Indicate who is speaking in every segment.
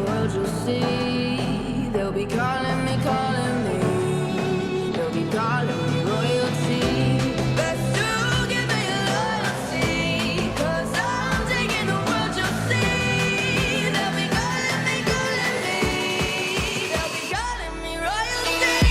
Speaker 1: world, you'll see. They'll be calling me, calling me. They'll be calling me royalty. Best to give me loyalty, 'cause I'm taking the world, you'll see. They'll be calling me, calling me. They'll be calling me royalty.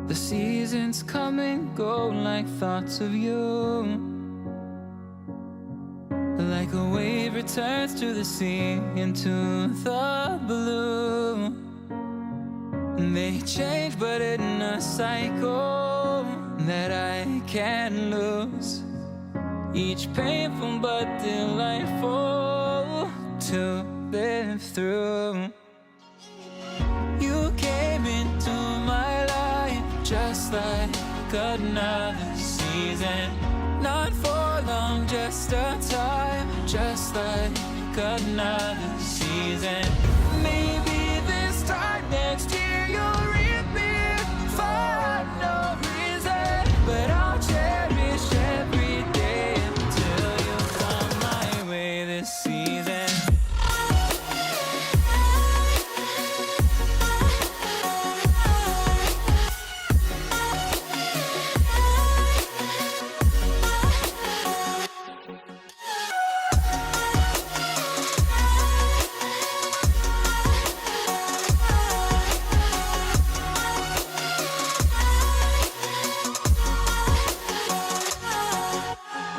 Speaker 2: The seasons come and go like thoughts of you. Like a wave returns to the sea, into the blue. They change but in a cycle that I can't lose. Each painful but delightful to live through. You came into my life just like another season. Not for long, just a time, just like another season. Maybe this time next year you'll reappear for no reason, but I'll cherish every day until you come my way this season.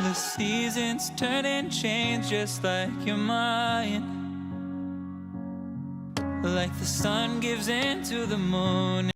Speaker 2: The seasons turn and change just like your mind. Like the sun gives into the moon.